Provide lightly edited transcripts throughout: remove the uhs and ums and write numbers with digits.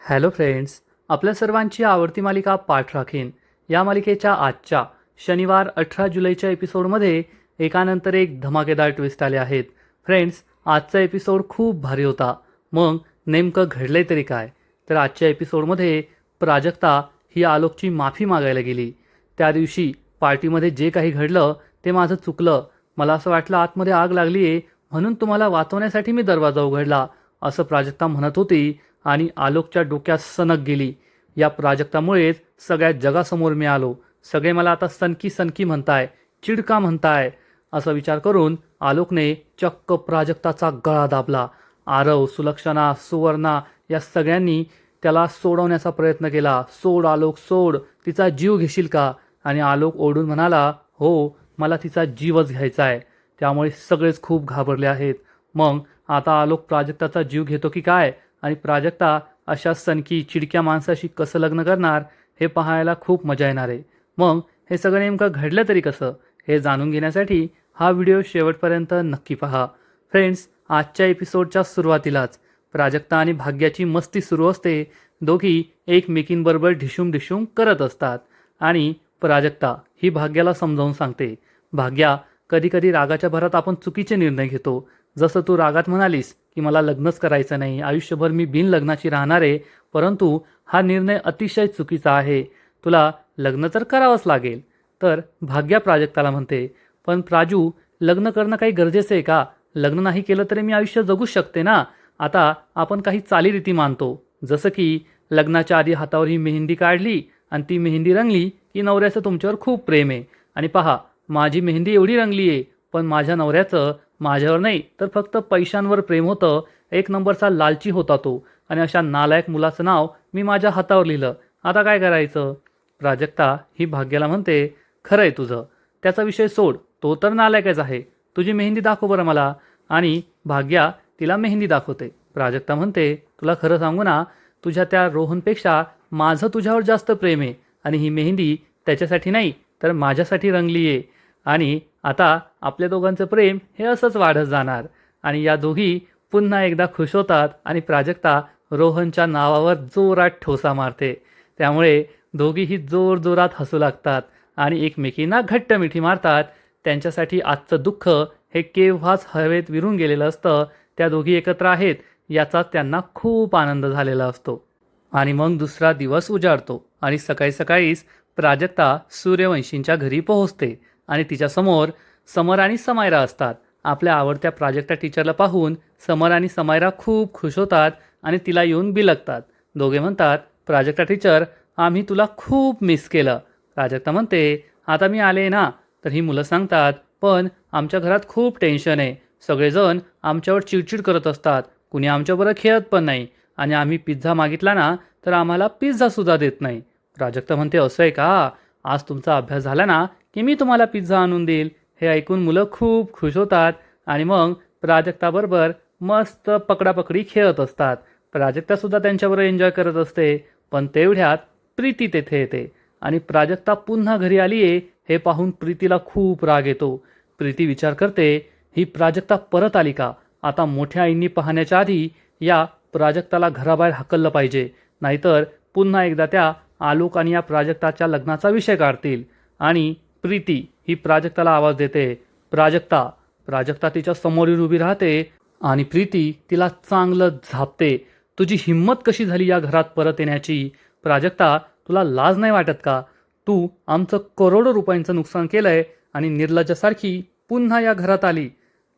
Hello friends, आपल्या सर्वांची आवडती मालिका पाठ राखीन या मालिकेच्या आजच्या शनिवार 18 जुलैच्या एपिसोडमध्ये एकानंतर एक धमाकेदार ट्विस्ट आले आहेत. फ्रेंड्स, आजचा एपिसोड खूप भारी होता. मग नेमकं घडले तरी काय? तर आजच्या एपिसोडमध्ये प्राजक्ता ही आलोकची माफी मागायला गेली. त्या दिवशी पार्टीमध्ये जे काही घडलं ते माझं चुकलं. मला असं वाटलं आतमध्ये आग लागली आहे म्हणून तुम्हाला वाचवण्यासाठी मी दरवाजा उघडला, असं प्राजक्ता म्हणत होती. आणि आलोकच्या डोक्यात सनक गेली. या प्राजक्तामुळेच सगळ्या जगासमोर मी आलो. सगळे मला आता सनकी सनकी म्हणताय, चिडका म्हणताय. असा विचार करून आलोकने चक्क प्राजक्ताचा गळा दाबला. आरव, सुलक्षणा, सुवर्णा या सगळ्यांनी त्याला सोडवण्याचा प्रयत्न केला. सोड आलोक सोड, तिचा जीव घेशील का? आणि आलोक ओरडून म्हणाला, हो, मला तिचा जीवच घ्यायचा आहे. त्यामुळे सगळेच खूप घाबरले आहेत. मग आता आलोक प्राजक्ताचा जीव घेतो की काय? आणि प्राजक्ता अशा सनकी चिडक्या माणसाशी कसं लग्न करणार हे पाहायला खूप मजा येणार आहे. मग हे सगळं नेमकं घडलं तरी कसं हे जाणून घेण्यासाठी हा व्हिडिओ शेवटपर्यंत नक्की पहा. फ्रेंड्स, आजच्या एपिसोडच्या सुरुवातीलाच प्राजक्ता आणि भाग्याची मस्ती सुरू असते. दोघी एकमेकींबरोबर ढिशूम ढिशूम करत असतात आणि प्राजक्ता ही भाग्याला समजावून सांगते, भाग्या, कधीकधी रागाच्या भरात आपण चुकीचे निर्णय घेतो. जसं तू रागात म्हणालीस की मला लग्नच करायचं नाही, आयुष्यभर मी बिन लग्नाची राहणार आहे, परंतु हा निर्णय अतिशय चुकीचा आहे. तुला लग्न तर करावंच लागेल. तर भाग्या प्राजक्ताला म्हणते, पण प्राजू, लग्न करणं काही गरजेचं आहे का? लग्न नाही केलं तरी मी आयुष्य जगूच शकते ना. आता आपण काही चालीरीती मानतो, जसं की लग्नाच्या आधी हातावर ही मेहंदी काढली आणि ती मेहंदी रंगली की नवऱ्याचं तुमच्यावर खूप प्रेम आहे. आणि पहा, माझी मेहंदी एवढी रंगली आहे, पण माझ्या नवऱ्याचं माझ्यावर नाही तर फक्त पैशांवर प्रेम होतं. एक नंबरचा लालची होता तो. आणि अशा नालायक मुलाचं नाव मी माझ्या हातावर लिहिलं. आता काय करायचं? प्राजक्ता ही भाग्याला म्हणते, खरं आहे तुझं, त्याचा विषय सोड, तो तर नालायकच आहे. तुझी मेहंदी दाखव बरं मला. आणि भाग्या तिला मेहंदी दाखवते. प्राजक्ता म्हणते, तुला खरं सांगू ना, तुझ्या त्या रोहनपेक्षा माझं तुझ्यावर जास्त प्रेम आहे. आणि ही मेहंदी त्याच्यासाठी नाही तर माझ्यासाठी रंगली आहे. आणि आता आपल्या दोघांचं प्रेम हे असंच वाढत जाणार. आणि या दोघी पुन्हा एकदा खुश होतात आणि प्राजक्ता रोहनच्या नावावर जोरात ठोसा मारते. त्यामुळे दोघीही जोरजोरात हसू लागतात आणि एकमेकींना घट्ट मिठी मारतात. त्यांच्यासाठी आजचं दुःख हे केव्हाच हवेत विरून गेलेलं असतं. त्या दोघी एकत्र आहेत याचा त्यांना खूप आनंद झालेला असतो. आणि मग दुसरा दिवस उजाडतो आणि सकाळी सकाळीच प्राजक्ता सूर्यवंशींच्या घरी पोहोचते आणि तिच्यासमोर समर आणि समायरा असतात. आपल्या आवडत्या प्राजक्ता टीचरला पाहून समर आणि समायरा खूप खुश होतात आणि तिला येऊन बिलगतात. दोघे म्हणतात, प्राजक्ता टीचर, आम्ही तुला खूप मिस केलं. प्राजक्ता म्हणते, आता मी आले ना. तर ही मुलं सांगतात, पण आमच्या घरात खूप टेन्शन आहे. सगळेजण आमच्यावर चिडचिड करत असतात, कुणी आमच्याबरोबर खेळत पण नाही. आणि आम्ही पिझ्झा मागितला ना तर आम्हाला पिझ्झासुद्धा देत नाही. प्राजक्ता म्हणते, असं आहे का? आज तुमचा अभ्यास झाला ना की मी तुम्हाला पिझ्झा आणून देईल. हे ऐकून मुलं खूप खुश होतात आणि मग प्राजक्ताबरोबर मस्त पकडापकडी खेळत असतात. प्राजक्तासुद्धा त्यांच्याबरोबर एन्जॉय करत असते. पण तेवढ्यात प्रीती तेथे येते आणि प्राजक्ता पुन्हा घरी आली आहे हे पाहून प्रीतीला खूप राग येतो. प्रीती विचार करते, ही प्राजक्ता परत आली का? आता मोठ्या आईंनी पाहण्याच्या आधी या प्राजक्ताला घराबाहेर हाकललं पाहिजे, नाहीतर पुन्हा एकदा त्या आलोक आणि या प्राजक्ताच्या लग्नाचा विषय काढतील. आणि प्रीती ही प्राजक्ताला आवाज देते, प्राजक्ता. प्राजक्ता तिच्या समोर येऊन उभी राहते आणि प्रीती तिला चांगलं झापते. तुझी हिंमत कशी झाली या घरात परत येण्याची? प्राजक्ता, तुला लाज नाही वाटत का? तू आमचं करोडो रुपयांचं नुकसान केलंय आणि निर्लज्जासारखी पुन्हा या घरात आली.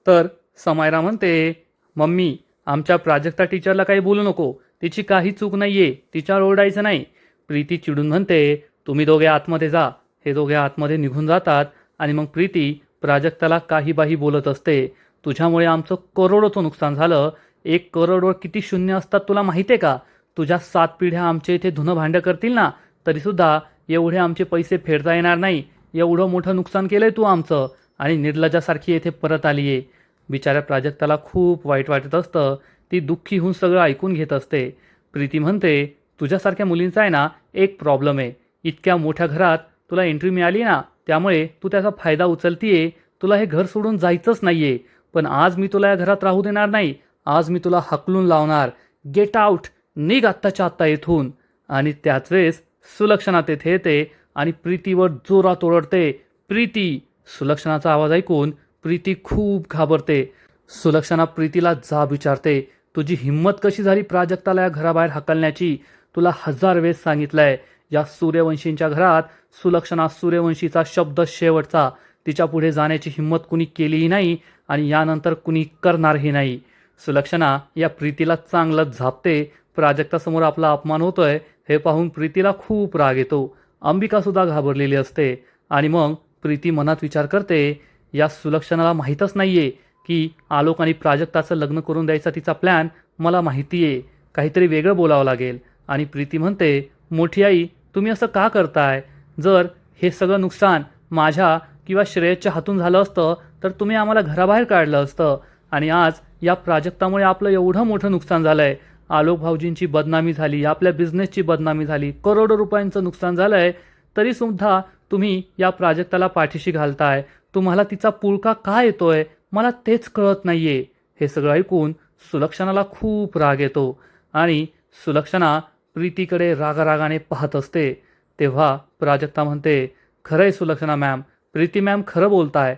तर समायरा म्हणते, मम्मी, आमच्या प्राजक्ता टीचरला काही बोलू नको, तिची काही चूक नाहीये, तिच्यावर ओरडायचं नाही. प्रीती चिडून म्हणते, तुम्ही दोघे आतमध्ये जा. हे दोघे आतमध्ये निघून जातात आणि मग प्रीती प्राजक्ताला काही बाही बोलत असते. तुझ्यामुळे आमचं करोडोचं नुकसान झालं. 1 करोडवर किती शून्य असतात तुला माहिती आहे का? तुझ्या 7 पिढ्या आमच्या इथे धुणं भांडं करतील ना तरीसुद्धा एवढे आमचे पैसे फेडता येणार नाही. एवढं मोठं नुकसान केलंय तू आमचं आणि निर्लज्जासारखी येथे परत आली आहे. बिचाऱ्या प्राजक्ताला खूप वाईट वाटत असतं. ती दुःखी होऊन सगळं ऐकून घेत असते. प्रीती म्हणते, तुझ्यासारख्या मुलींचा आहे ना एक प्रॉब्लेम आहे. इतक्या मोठ्या घरात तुला एंट्री मिळाली ना, त्यामुळे तू त्याचा फायदा उचलतीये. तुला हे घर सोडून जायचंच नाहीये. पण आज मी तुला या घरात राहू देणार नाही. आज मी तुला हकलून लावणार. Get out. निघ आत्ताच्या आत्ता येथून. आणि त्याच वेळेस सुलक्षणा तेथे येते आणि प्रीतीवर जोरात ओरडते, प्रीती. सुलक्षणाचा आवाज ऐकून प्रीती खूप घाबरते. सुलक्षणा प्रीतीला जाब विचारते, तुझी हिंमत कशी झाली प्राजक्ताला या घराबाहेर हाकलण्याची? तुला 1000 वेळेस सांगितलंय, या सूर्यवंशींच्या घरात सुलक्षणा सूर्यवंशीचा शब्द शेवटचा. तिच्या पुढे जाण्याची हिंमत कुणी केलीही नाही आणि यानंतर कुणी करणारही नाही. सुलक्षणा या प्रीतीला चांगलंच झापते. प्राजक्तासमोर आपला अपमान होतोय हे पाहून प्रीतीला खूप राग येतो. अंबिका सुद्धा घाबरलेली असते. आणि मग प्रीती मनात विचार करते, या सुलक्षणाला माहीतच नाहीये की आलोक आणि प्राजक्ताचं लग्न करून द्यायचा तिचा प्लॅन मला माहिती आहे. काहीतरी वेगळं बोलावं लागेल. आणि प्रीती म्हणते, मोठी आई तुम्ही असं का करताय? जर हे सगळं नुकसान माझ्या किंवा श्रेयसच्या हातून झालं असतं तर तुम्ही आम्हाला घराबाहेर काढलं असतं. आणि आज या प्राजक्तामुळे आपलं एवढं मोठं नुकसान झालंय. आलोक भाऊजींची बदनामी झाली, आपल्या बिझनेसची बदनामी झाली, करोडो रुपयांचं नुकसान झालंय. तरीसुद्धा तुम्ही या प्राजक्ताला पाठीशी घालताय. तुम्हाला तिचा पुळका का येतोय मला तेच कळत नाहीये. हे सगळं ऐकून सुलक्षणाला खूप राग येतो आणि सुलक्षणा प्रीतीकडे रागारागाने पाहत असते. तेव्हा प्राजक्ता म्हणते, खरंय सुलक्षणा मॅम, प्रीती मॅम खरं बोलताय.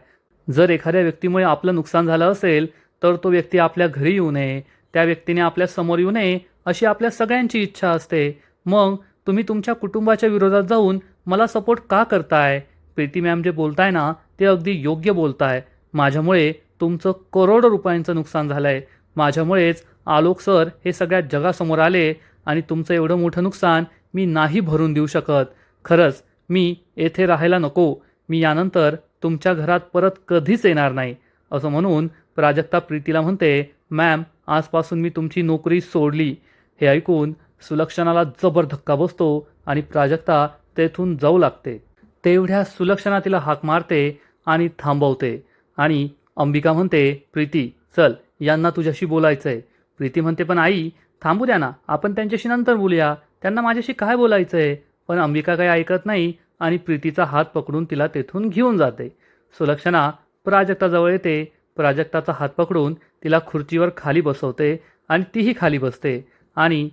जर एखाद्या व्यक्तीमुळे आपलं नुकसान झालं असेल तर तो व्यक्ती आपल्या घरी येऊ नये, त्या व्यक्तीने आपल्या समोर येऊ नये अशी आपल्या सगळ्यांची इच्छा असते. मग तुम्ही तुमच्या कुटुंबाच्या विरोधात जाऊन मला सपोर्ट का करताय? प्रीती मॅम जे बोलताय ना ते अगदी योग्य बोलताय. माझ्यामुळे तुमचं करोडो रुपयांचं नुकसान झालंय. माझ्यामुळेच आलोक सर हे सगळ्या जगासमोर आले आणि तुमचं एवढं मोठं नुकसान मी नाही भरून देऊ शकत. खरंच मी येथे राहायला नको. मी यानंतर तुमच्या घरात परत कधीच येणार नाही. असं म्हणून प्राजक्ता प्रीतीला म्हणते, मॅम आजपासून मी तुमची नोकरी सोडली. हे ऐकून सुलक्षणाला जबर धक्का बसतो आणि प्राजक्ता तेथून जाऊ लागते. तेवढ्या सुलक्षणा तिला हाक मारते आणि थांबवते. आणि अंबिका म्हणते, प्रीती चल, यांना तुझ्याशी बोलायचंय. प्रीती म्हणते, पण आई थांबू द्या ना, आपण त्यांच्याशी नंतर बोलूया, त्यांना माझ्याशी काय बोलायचंय. पण अंबिका काही ऐकत नाही आणि प्रीतीचा हात पकडून तिला तेथून घेऊन जाते. सुलक्षणा प्राजक्ताजवळ येते. प्राजक्ताचा हात पकडून तिला खुर्चीवर खाली बसवते आणि तीही खाली बसते. आणि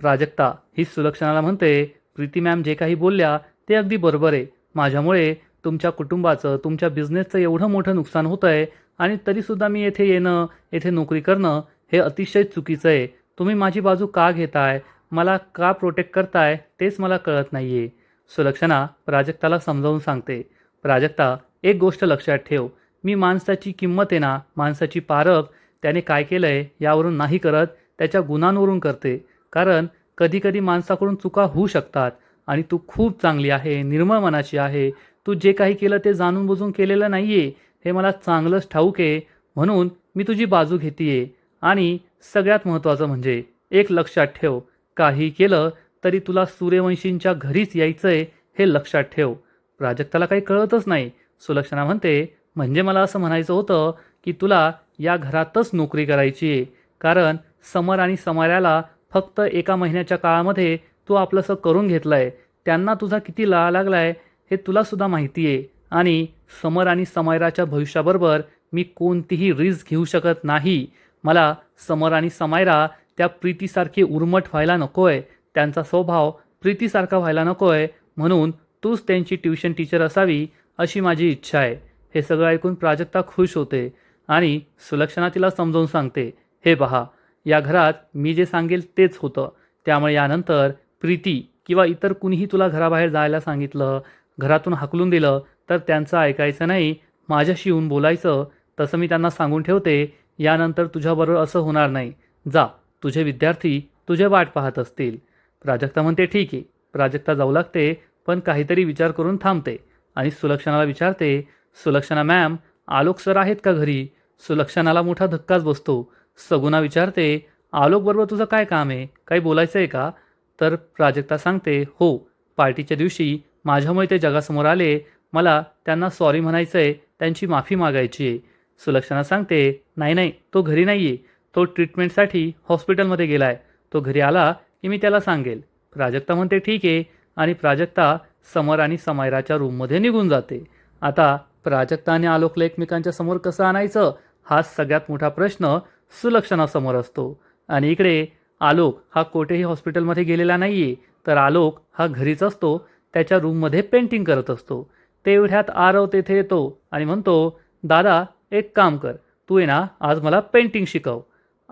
प्राजक्ता ही सुलक्षणाला म्हणते, प्रीती मॅम जे काही बोलल्या ते अगदी बरोबर आहे. माझ्यामुळे तुमच्या कुटुंबाचं, तुमच्या बिझनेसचं एवढं मोठं नुकसान होतं आहे आणि तरीसुद्धा मी येथे येणं, येथे नोकरी करणं हे अतिशय चुकीचं आहे. तुम्ही माझी बाजू का घेताय, मला का प्रोटेक्ट करताय तेच मला कळत नाही आहे. सुलक्षणा प्राजक्ताला समजावून सांगते, प्राजक्ता एक गोष्ट लक्षात ठेव, मी माणसाची किंमत आहे ना, माणसाची पारख त्याने काय केलं आहे यावरून नाही करत, त्याच्या गुणांवरून करते. कारण कधीकधी माणसाकडून चुका होऊ शकतात आणि तू खूप चांगली आहे, निर्मळ मनाची आहे. तू जे काही केलं ते जाणून बुजून केलेलं नाही आहे हे मला चांगलंच ठाऊक आहे. म्हणून मी तुझी बाजू घेते. आणि सगळ्यात महत्त्वाचं म्हणजे एक लक्षात ठेव, काही केलं तरी तुला सूर्यवंशींच्या घरीच यायचं आहे हे लक्षात ठेव. प्राजक्ताला काही कळतच नाही. सुलक्षणा म्हणते, म्हणजे मला असं म्हणायचं होतं की तुला या घरातच नोकरी करायची आहे. कारण समर आणि समार्याला फक्त 1 महिन्याच्या काळामध्ये तू आपलंसं करून घेतलं आहे. त्यांना तुझा किती लळा लागला आहे हे तुलासुद्धा माहिती आहे. आणि समर आणि समायराच्या भविष्याबरोबर मी कोणतीही रिस्क घेऊ शकत नाही. मला समर आणि समायरा त्या प्रीतीसारखी उर्मट व्हायला नको आहे. त्यांचा स्वभाव प्रीतीसारखा व्हायला नको आहे. म्हणून तूच त्यांची ट्युशन टीचर असावी अशी माझी इच्छा आहे. हे सगळं ऐकून प्राजक्ता खुश होते आणि सुलक्षणा तिला समजावून सांगते, हे पहा, या घरात मी जे सांगेल तेच होतं. त्यामुळे यानंतर प्रीती किंवा इतर कुणीही तुला घराबाहेर जायला सांगितलं, घरातून हाकलून दिलं तर त्यांचं ऐकायचं नाही, माझ्याशी येऊन बोलायचं. तसं मी त्यांना सांगून ठेवते. यानंतर तुझ्याबरोबर असं होणार नाही. जा, तुझे विद्यार्थी तुझे वाट पाहत असतील. प्राजक्ता म्हणते, ठीक आहे. प्राजक्ता जाऊ लागते पण काहीतरी विचार करून थांबते आणि सुलक्षणाला विचारते, सुलक्षणा मॅम आलोक सर आहेत का घरी? सुलक्षणाला मोठा धक्काच बसतो. सगुणा विचारते, आलोकबरोबर तुझं काय काम आहे, काही बोलायचं आहे का? तर प्राजक्ता सांगते, हो, पार्टीच्या दिवशी माझ्यामुळे ते जगासमोर आले, मला त्यांना सॉरी म्हणायचं आहे, त्यांची माफी मागायची आहे. सुलक्षणा सांगते, नाही नाही, तो घरी नाही आहे, तो ट्रीटमेंटसाठी हॉस्पिटलमध्ये गेला आहे, तो घरी आला की मी त्याला सांगेल. प्राजक्ता म्हणते, ठीक आहे. आणि प्राजक्ता समर आणि समायराच्या रूममध्ये निघून जाते. आता प्राजक्ता आणि आलोकला एकमेकांच्या समोर कसं आणायचं हा सगळ्यात मोठा प्रश्न सुलक्षणासमोर असतो. आणि इकडे आलोक हा कोठेही हॉस्पिटलमध्ये गेलेला नाही आहे, तर आलोक हा घरीच असतो, त्याच्या रूममध्ये पेंटिंग करत असतो. तेवढ्यात आरव तेथे येतो आणि म्हणतो, दादा एक काम कर, तू आहे ना आज मला पेंटिंग शिकव.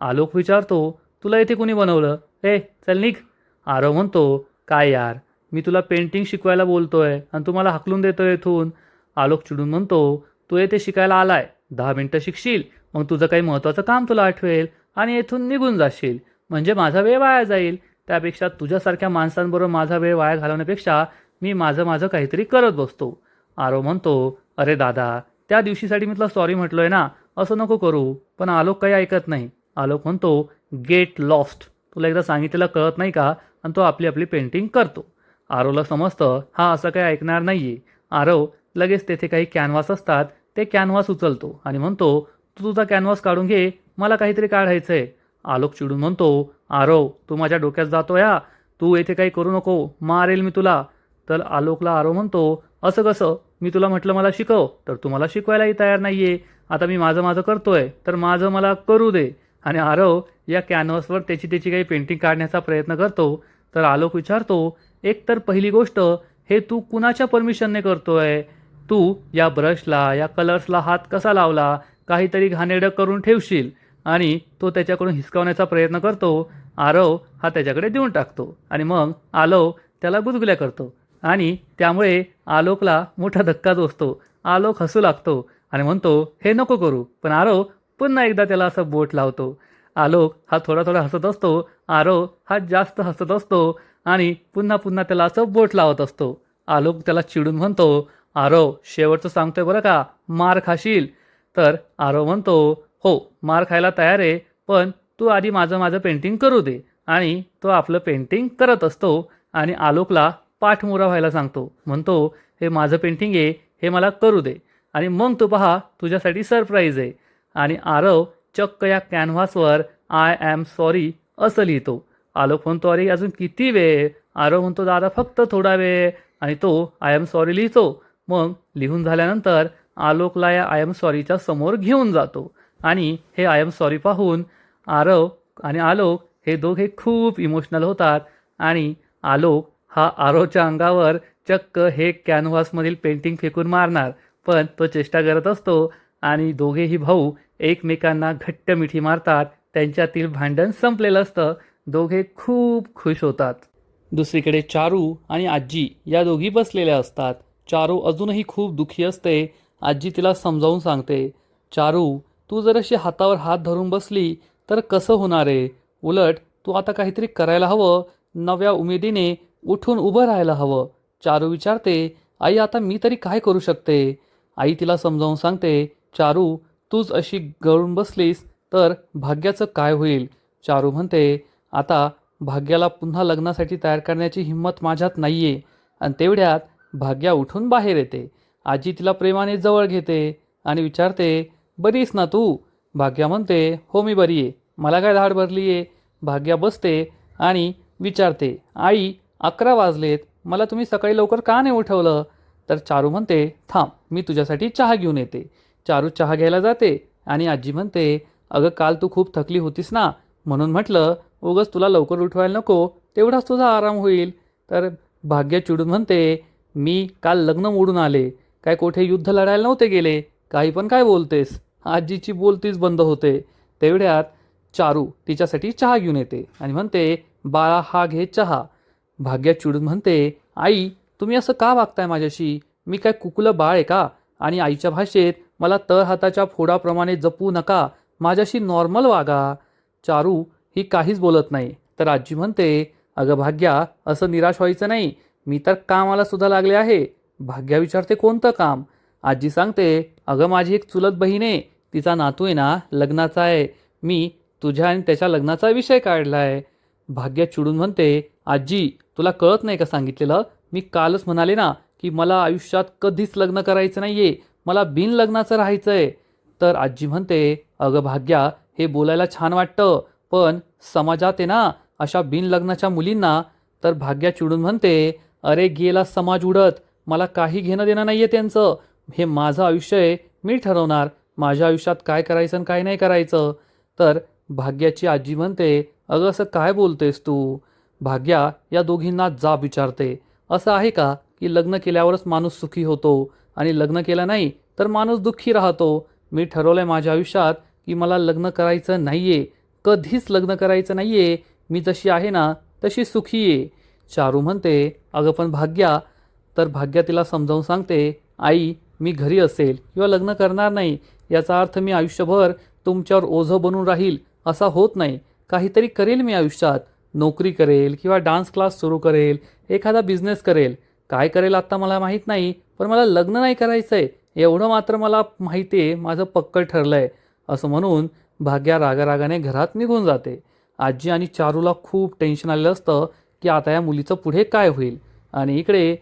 आलोक विचारतो, तुला इथे कोणी बनवलं? ए चल निघ. आरव म्हणतो, काय यार, मी तुला पेंटिंग शिकवायला बोलतोय आणि तू मला हाकलून देतोय इथून. आलोक चिडून म्हणतो, तू येथे शिकायला आलाय, 10 मिनिटं शिकशील, मग तुझं काही महत्त्वाचं काम तुला आठवेल आणि इथून निघून जाशील, म्हणजे माझा वेळ वाया जाईल. त्यापेक्षा तुझ्यासारख्या माणसांबरोबर माझा वेळ वाया घालवण्यापेक्षा मी माझं माझं काहीतरी करत बसतो. आरव म्हणतो, अरे दादा, त्या दिवशीसाठी मी तुला सॉरी म्हटलोय ना, असं नको करू. पण आलोक काही ऐकत नाही. आलोक म्हणतो, गेट लॉस्ट, तुला एकदा सांगितलेलं कळत नाही का? आणि तो आपली आपली पेंटिंग करतो. आरवला समजतं हा असं काही ऐकणार नाहीये. आरव लगेच तेथे काही कॅनव्हास असतात, ते कॅनव्हास उचलतो आणि म्हणतो, तू तुझा कॅनव्हास काढून घे, मला काहीतरी काढायचं आहे. आलोक चिडून म्हणतो, आरव तू माझ्या डोक्यात जातो या, तू येथे काही करू नको, मारेल मी तुला. तर आलोकला आरव म्हणतो, असं कसं, मी तुला म्हटलं मला शिकव, तर तू मला शिकवायलाही तयार नाहीये. आता मी माझं माझं करतोय, तर माझं मला करू दे. आणि आरव या कॅनव्हासवर त्याची त्याची काही पेंटिंग काढण्याचा प्रयत्न करतो. तर आलोक विचारतो, एक तर पहिली गोष्ट, हे तू कुणाच्या परमिशनने करतोय? तू या ब्रशला या कलर्सला हात कसा लावला? काहीतरी घाणेरडं करून ठेवशील. आणि तो त्याच्याकडून हिसकावण्याचा प्रयत्न करतो. आरव हा त्याच्याकडे देऊन टाकतो आणि मग आलोक त्याला गुदगुल्या करतो आणि त्यामुळे आलोकला मोठा धक्काच बसतो. आलोक हसू लागतो आणि म्हणतो, हे नको करू. पण आरव पुन्हा एकदा त्याला असं बोट लावतो. आलोक हा थोडा थोडा हसत असतो, आरव हा जास्त हसत असतो आणि पुन्हा पुन्हा त्याला असं बोट लावत असतो. आलोक त्याला चिडून म्हणतो, आरव शेवटचं सांगतोय बरं का, मार खाशील. तर आरव म्हणतो, हो मार खायला तयार आहे, पण तू आधी माझं माझं पेंटिंग करू दे. आणि तो आपलं पेंटिंग करत असतो आणि आलोकला पाठमोरा व्हायला सांगतो. म्हणतो, हे माझं पेंटिंग आहे, हे मला करू दे आणि मग तू पहा तुझ्यासाठी सरप्राईज आहे. आणि आरव चक्क या कॅनव्हासवर आय ॲम सॉरी असं लिहितो. आलोक म्हणतो, अरे अजून किती वेळ? आरव म्हणतो, दादा फक्त थोडा वेळ. आणि तो आय ॲम सॉरी लिहितो. मग लिहून झाल्यानंतर आलोकला या आय ॲम सॉरीच्या समोर घेऊन जातो आणि हे आय ॲम सॉरी पाहून आरव आणि आलोक हे दोघे खूप इमोशनल होतात आणि आलोक हा आरवच्या अंगावर चक्क हे कॅनव्हासमधील पेंटिंग फेकून मारणार, पण तो चेष्टा करत असतो आणि दोघेही भाऊ एकमेकांना घट्ट मिठी मारतात. त्यांच्यातील भांडण संपलेलं असतं. दोघे खूप खुश होतात. दुसरीकडे चारू आणि आजी या दोघी बसलेल्या असतात. चारू अजूनही खूप दुःखी असते. आजी तिला समजावून सांगते, चारू तू जर अशी हातावर हात धरून बसली तर कसं होणार आहे? उलट तू आता काहीतरी करायला हवं, नव्या उमेदीने उठून उभं राहायला हवं. चारू विचारते, आई आता मी तरी काय करू शकते? आई तिला समजावून सांगते, चारू तूच अशी गळून बसलीस तर भाग्याचं काय होईल? चारू म्हणते, आता भाग्याला पुन्हा लग्नासाठी तयार करण्याची हिंमत माझ्यात नाहीये. आणि तेवढ्यात भाग्या उठून बाहेर येते. आजी तिला प्रेमाने जवळ घेते आणि विचारते, बरीस ना तू? भाग्या म्हणते, हो मी बरी आहे, मला काय धाड भरली आहे? भाग्या बसते आणि विचारते, आई 11 वाजलेत, मला तुम्ही सकाळी लवकर का नाही उठवलं? तर चारू म्हणते, थांब मी तुझ्यासाठी चहा घेऊन येते. चारू चहा घ्यायला जाते आणि आजी म्हणते, अगं काल तू खूप थकली होतीस ना, म्हणून म्हटलं उगाच तुला लवकर उठवायला नको, तेवढाच तुझा आराम होईल. तर भाग्य चिडून म्हणते, मी काल लग्न मोडून आले, काय कोठे युद्ध लढायला नव्हते गेले, काही पण काय बोलतेस? आजीची बोलतीच बंद होते. तेवढ्यात चारू तिच्यासाठी चहा घेऊन येते आणि म्हणते, बाळा हा घे चहा. भाग्य चिडून म्हणते, आई तुम्ही असं का वागताय माझ्याशी? मी काय कुकुलं बाळ आहे का? आणि आईच्या भाषेत मला तळ हाताच्या फोडाप्रमाणे जपू नका, माझ्याशी नॉर्मल वागा. चारू ही काहीच बोलत नाही. तर आजी म्हणते, अगं भाग्या असं निराश व्हायचं नाही, मी तर कामाला सुद्धा लागले आहे. भाग्या विचारते, कोणतं काम? आजी सांगते, अगं माझी एक चुलत बहीण आहे, तिचा नातू आहे ना लग्नाचा आहे, मी तुझ्या आणि त्याच्या लग्नाचा विषय काढला आहे. भाग्या चिडून म्हणते, आजी तुला कळत नाही का सांगितलेलं? मी कालच म्हणाले ना की मला आयुष्यात कधीच लग्न करायचं नाहीये, मला बिन लग्नाचं राहायचं आहे. तर आजी म्हणते, अगं भाग्या हे बोलायला छान वाटतं, पण समाजात आहे ना अशा बिनलग्नाच्या मुलींना. तर भाग्या चिडून म्हणते, अरे गेला समाज उडत, मला काही घेणं देणं नाही आहे त्यांचं, हे माझं आयुष्य आहे, मी ठरवणार माझ्या आयुष्यात काय करायचं आणि काय नाही करायचं. तर भाग्याची आजी म्हणते, अगं असं काय बोलतेस तू? भाग्या या दोघींना जाब विचारते. असं आहे का की लग्न केल्यावरच माणूस सुखी होतो आणि लग्न केलं नाही तर माणूस दुःखी राहतो? मी ठरवलंय माझ्या आयुष्यात की मला लग्न करायचं नाहीये. कधीच लग्न करायचं नाहीये. मी जशी आहे ना तशी सुखी आहे. चारू म्हणते, अगं पण भाग्या. तर भाग्या तिला समजावून सांगते, आई मी घरी असेल किंवा लग्न करणार नाही याचा अर्थ मी आयुष्यभर तुमच्यावर ओझं बनून राहील असा होत नाही. काहीतरी करेल मी आयुष्यात. नोकरी करेल किंवा डान्स क्लास सुरू करेल, एखादा बिझनेस करेल. काय करेल आत्ता मला माहीत नाही, पण मला लग्न नाही करायचं आहे एवढं मात्र मला माहिती आहे, माझं पक्कं ठरलं आहे. असं म्हणून भाग्या रागारागाने घरात निघून जाते. आजी आणि चारूला खूप टेन्शन आलेलं असतं की आता या मुलीचं पुढे काय होईल. आणि इकडे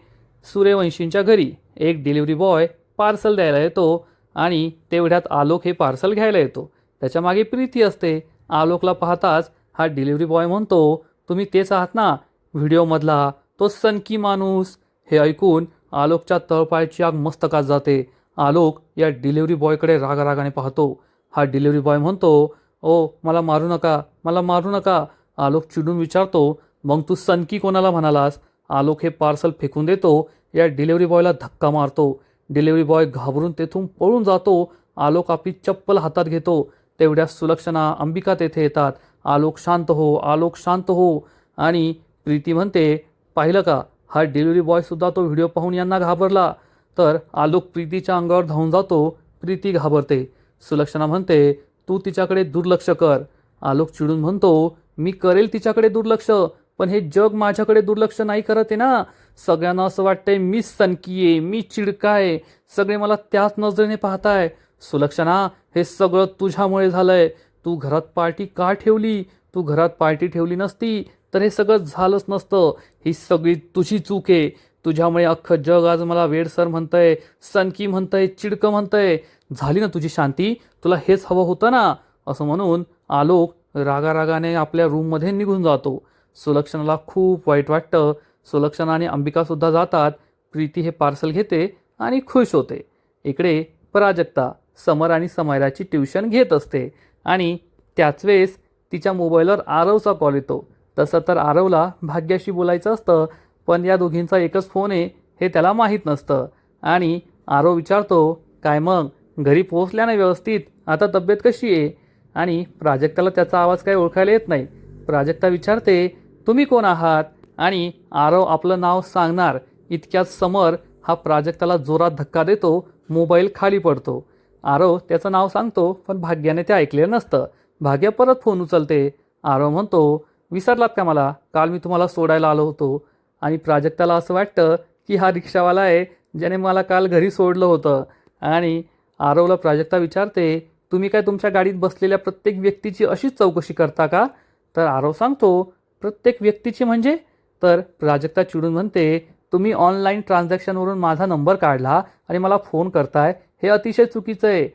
सूर्यवंशींच्या घरी एक डिलिव्हरी बॉय पार्सल द्यायला येतो आणि तेवढ्यात आलोक हे पार्सल घ्यायला येतो. त्याच्या मागे प्रीती असते. आलोकला पाहताच हा डिलिव्हरी बॉय म्हणतो, तुम्ही तेच आहात ना व्हिडिओमधला तो सनकी माणूस? हे ऐकून आलोकच्या तळपायाची आग मस्तकात जाते. आलोक या डिलिव्हरी बॉयकडे रागारागाने पाहतो. हा डिलिव्हरी बॉय म्हणतो, ओ मला मारू नका, मला मारू नका. आलोक चिडून विचारतो, मग तू सनकी कोणाला म्हणालास? आलोक हे पार्सल फेकून देतो. या डिलिव्हरी बॉयला धक्का मारतो. डिलिव्हरी बॉय घाबरून तेथून पळून जातो. आलोक आपली चप्पल हातात घेतो. तेवढ्या सुलक्षणा अंबिका तेथे येतात. आलोक शांत हो, आलोक शांत हो. आणि प्रीती म्हणते, पाहिलं का हा डिलिव्हरी बॉयसुद्धा तो व्हिडिओ पाहून यांना घाबरला. तर आलोक प्रीतीच्या अंगावर धावून जातो. प्रीती घाबरते. सुलक्षणा म्हणते, तू तिच्याकडे दुर्लक्ष कर. आलोक चिडून म्हणतो, मी करेल तिच्याकडे दुर्लक्ष, पण हे जग माझ्याकडे दुर्लक्ष नाही करत आहे ना. सगळ्यांना असं वाटतंय मीच सनकी आहे, मी चिडका आहे. सगळे मला त्याच नजरेने पाहताय. सुलक्षणा हे सगळं तुझ्यामुळे झालंय. तू घरात पार्टी का ठेवली? तू घरात पार्टी ठेवली नसती तर हे सगळं झालंच नसतं. ही सगळी तुझी चूक आहे. तुझ्यामुळे अख्खं जग आज मला वेडसर म्हणतंय, सनकी म्हणतंय, चिडकं म्हणतंय. झाली ना तुझी शांती? तुला हेच हवं होतं ना? असं म्हणून आलोक रागारागाने आपल्या रूममध्ये निघून जातो. सुलक्षणाला खूप वाईट वाटतं. सुलक्षणा आणि अंबिकासुद्धा जातात. प्रीती हे पार्सल घेते आणि खुश होते. इकडे प्राजक्ता समर आणि समायराची ट्युशन घेत असते आणि त्याच वेळेस तिच्या मोबाईलवर आरवचा कॉल येतो. तसं तर आरवला भाग्याशी बोलायचं असतं, पण या दोघींचा एकच फोन आहे हे त्याला माहीत नसतं. आणि आरव विचारतो, काय मग घरी पोहोचल्या नाही व्यवस्थित? आता तब्येत कशी आहे? आणि प्राजक्ताला त्याचा आवाज काही ओळखायला येत नाही. प्राजक्ता विचारते, तुम्ही कोण आहात? आणि आरव आपलं नाव सांगणार इतक्यात समर हा प्राजक्ताला जोरात धक्का देतो. मोबाईल खाली पडतो. आरव त्याचं नाव सांगतो, पण भाग्याने ते ऐकलेलं नसतं. भाग्या परत फोन उचलते. आरव म्हणतो, विसरलात का मला? काल मी तुम्हाला सोडायला आलो होतो. आणि प्राजक्ताला असं वाटतं की हा रिक्षावाला आहे ज्याने मला काल घरी सोडलं होतं. आणि आरवला प्राजक्ता विचारते, तुम्ही काय तुमच्या गाडीत बसलेल्या प्रत्येक व्यक्तीची अशीच चौकशी करता का? तर आरव सांगतो, प्रत्येक व्यक्तीची म्हणजे? तर प्राजक्ता चिडून म्हणते, तुम्ही ऑनलाईन ट्रान्झॅक्शनवरून माझा नंबर काढला आणि मला फोन करताय, हे अतिशय चुकीचं आहे.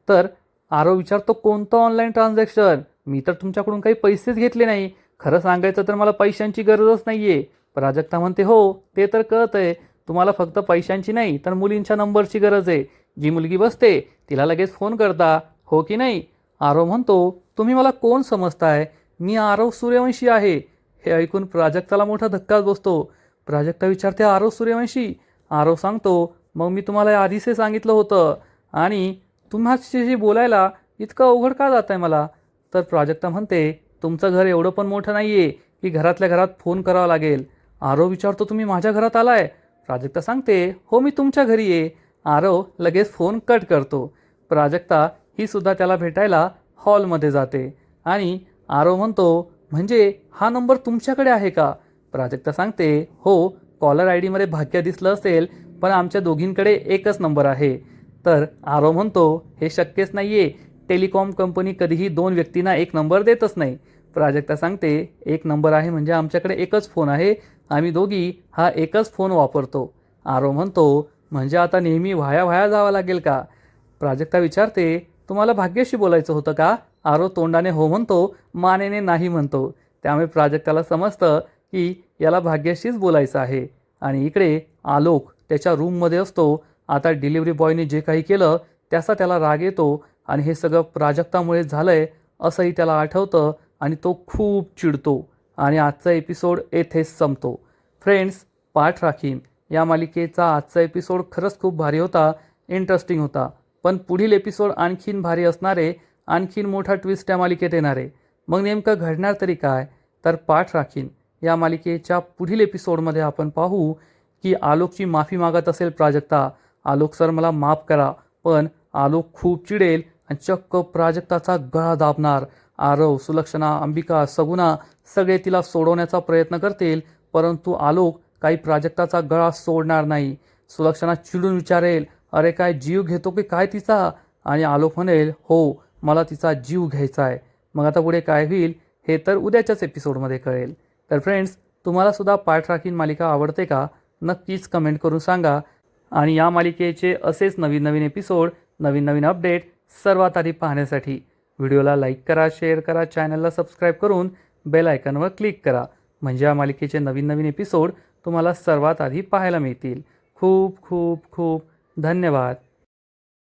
तर आरव विचारतो, कोणतं ऑनलाईन ट्रान्झॅक्शन? मी तर तुमच्याकडून काही पैसेच घेतले नाही. खरं सांगायचं तर मला पैशांची गरजच नाही आहे. प्राजक्ता म्हणते, हो ते तर कळत आहे. तुम्हाला फक्त पैशांची नाही तर मुलींच्या नंबरची गरज आहे. जी मुलगी बसते तिला लगेच फोन करता, हो की नाही? आरव म्हणतो, तुम्ही मला कोण समजताय? मी आरव सूर्यवंशी आहे. हे ऐकून प्राजक्ताला मोठा धक्काच बसतो. प्राजक्ता विचारते, आरव सूर्यवंशी? आरव सांगतो, मग मी तुम्हाला आधीच हे सांगितलं होतं. आणि तुम्हाशी बोलायला इतकं अवघड का जात आहे मला? तर प्राजक्ता म्हणते, तुमचं घर एवढं पण मोठं नाही आहे की घरातल्या घरात फोन करावा लागेल. आरव विचारतो, तुम्ही माझ्या घरात आलाय? प्राजक्ता सांगते, हो मी तुमच्या घरी आहे. आरव लगेच फोन कट करतो. प्राजक्ता ही सुद्धा त्याला भेटायला हॉलमध्ये जाते. आणि आरव म्हणतो, म्हणजे हा नंबर तुमच्याकडे आहे का? प्राजक्ता सांगते, हो कॉलर आय डीमध्ये भाग्य दिसलं असेल, पण आमच्या दोघींकडे एकच नंबर आहे. तर आरव म्हणतो, हे शक्यच नाही आहे. टेलिकॉम कंपनी कधीही दोन व्यक्तींना एक नंबर देतच नाही. प्राजक्ता सांगते, एक नंबर आहे म्हणजे आमच्याकडे एकच फोन आहे. आम्ही दोघी हा एकच फोन वापरतो. आरव म्हणतो, म्हणजे आता नेहमी वाया वाया जावं लागेल का? प्राजक्ता विचारते, तुम्हाला भाग्याशी बोलायचं होतं का? आरव तोंडाने हो म्हणतो, मानेने नाही म्हणतो. त्यामुळे प्राजक्ताला समजतं की याला भाग्याशीच बोलायचं आहे. आणि इकडे आलोक त्याच्या रूममध्ये असतो. आता डिलिव्हरी बॉयने जे काही केलं त्याचा त्याला राग येतो आणि हे सगळं प्राजक्तामुळे झालंय असंही त्याला आठवतं. आणि तो खूप चिडतो आणि आजचा एपिसोड येथेच संपतो. फ्रेंड्स, पाठ राखीन या मालिकेचा आजचा एपिसोड खरंच खूप भारी होता, इंटरेस्टिंग होता. पण पुढील एपिसोड आणखीन भारी असणारे, आणखीन मोठा ट्विस्ट या मालिकेत येणारे. मग नेमकं घडणार तरी काय? तर पाठ राखीन या मालिकेच्या पुढील एपिसोडमध्ये आपण पाहू की आलोकची माफी मागत असेल प्राजक्ता. आलोक सर मला माफ करा, पण आलोक खूप चिडेल आणि चक्क प्राजक्ताचा गळा दाबणार. आरव, सुलक्षणा, अंबिका, सगुणा सगळे तिला सोडवण्याचा प्रयत्न करतील, परंतु आलोक काही प्राजक्ताचा गळा सोडणार नाही. सुलक्षणा चिडून विचारेल, अरे काय जीव घेतो की काय तिचा? आणि आलोक म्हणेल, हो, मला तिचा जीव घ्यायचा आहे. मग आता पुढे काय होईल हे तर उद्याच्याच एपिसोडमध्ये कळेल. तर फ्रेंड्स, तुम्हाला सुद्धा पाठ राखीन मालिका आवडते का? नक्कीच कमेंट करून सांगा. आणि या मालिकेचे असेच नवीन नवीन एपिसोड, नवीन नवीन अपडेट सर्वात आधी पाहण्यासाठी व्हिडिओला लाईक करा, शेअर करा, चॅनलला सबस्क्राईब करून बेल आयकॉनवर क्लिक करा. म्हणजे या मालिकेचे नवीन नवीन एपिसोड तुम्हाला सर्वात आधी पाहायला मिळतील. खूप खूप खूप धन्यवाद.